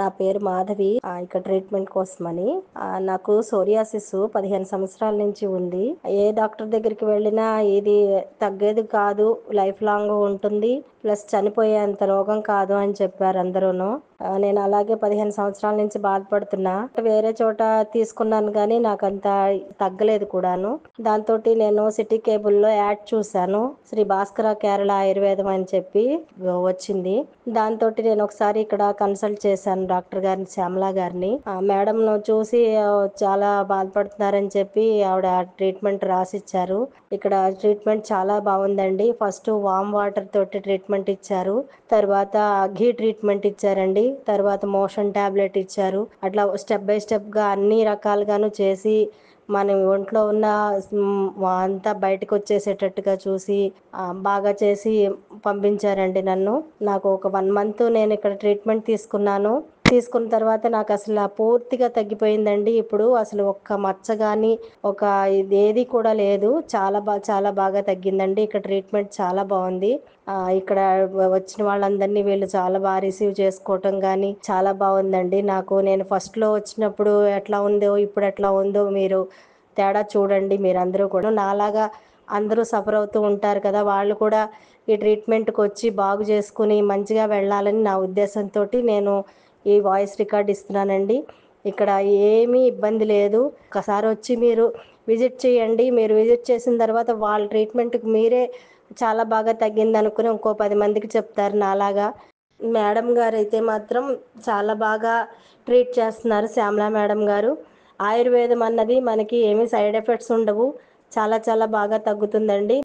నా పేరు మాధవి. ఇక్కడ ట్రీట్మెంట్ కోసమని. నాకు సోరియాసిస్ 15 సంవత్సరాల నుంచి ఉంది. ఏ డాక్టర్ దగ్గరికి వెళ్ళినా ఇది తగ్గేది కాదు, లైఫ్ లాంగ్ ఉంటుంది, ప్లస్ చనిపోయేంత రోగం కాదు అని చెప్పారు అందరూను. నేను అలాగే 15 సంవత్సరాల నుంచి బాధపడుతున్నా. వేరే చోట తీసుకున్నాను కానీ నాకంత తగ్గలేదు కూడాను. దాంతో నేను సిటీ కేబుల్లో యాడ్ చూశాను, శ్రీ భాస్కర కేరళ ఆయుర్వేదం అని చెప్పి వచ్చింది. దాంతో నేను ఒకసారి ఇక్కడ కన్సల్ట్ చేశాను డాక్టర్ గారిని, శ్యామలా గారిని. మేడం చూసి చాలా బాధపడుతున్నారని చెప్పి ఆవిడ ట్రీట్మెంట్ రాసిచ్చారు. ఇక్కడ ట్రీట్మెంట్ చాలా బాగుందండి. ఫస్ట్ వామ్ వాటర్ తోటి ట్రీట్మెంట్ ఇచ్చారు, తర్వాత ఘీ ట్రీట్మెంట్ ఇచ్చారండి, తర్వాత మోషన్ టాబ్లెట్ ఇచ్చారు. అట్లా స్టెప్ బై స్టెప్ గా అన్ని రకాలుగాను చేసి మన ఒంట్లో ఉన్న అంతా బయటకు వచ్చేసేటట్టుగా చూసి బాగా చేసి పంపించారండి నన్ను. నాకు ఒక 1 మంత్ నేను ఇక్కడ ట్రీట్మెంట్ తీసుకున్నాను. తీసుకున్న తర్వాత నాకు అసలు పూర్తిగా తగ్గిపోయిందండి. ఇప్పుడు అసలు ఒక్క మచ్చ కానీ ఒక ఇదేది కూడా లేదు. చాలా బాగా తగ్గిందండి. ఇక్కడ ట్రీట్మెంట్ చాలా బాగుంది. ఇక్కడ వచ్చిన వాళ్ళందరినీ వీళ్ళు చాలా బాగా రిసీవ్ చేసుకోవటం కానీ చాలా బాగుందండి. నేను ఫస్ట్లో వచ్చినప్పుడు ఎట్లా ఉందో ఇప్పుడు ఎట్లా ఉందో మీరు తేడా చూడండి. మీరందరూ కూడా నాలాగా అందరూ సఫర్ అవుతూ ఉంటారు కదా, వాళ్ళు కూడా ఈ ట్రీట్మెంట్కి వచ్చి బాగు చేసుకుని మంచిగా వెళ్ళాలని నా ఉద్దేశంతో నేను ఈ వాయిస్ రికార్డ్ ఇస్తున్నానండి. ఇక్కడ ఏమీ ఇబ్బంది లేదు. ఒకసారి వచ్చి మీరు విజిట్ చేయండి. మీరు విజిట్ చేసిన తర్వాత వాళ్ళ ట్రీట్మెంట్కి మీరే చాలా బాగా తగ్గింది అనుకుని ఇంకో 10 మందికి చెప్తారు నాలాగా. మేడం గారు అయితే మాత్రం చాలా బాగా ట్రీట్ చేస్తున్నారు, శ్యామలా మేడం గారు. ఆయుర్వేదం అన్నది మనకి ఏమీ సైడ్ ఎఫెక్ట్స్ ఉండవు, చాలా బాగా తగ్గుతుందండి.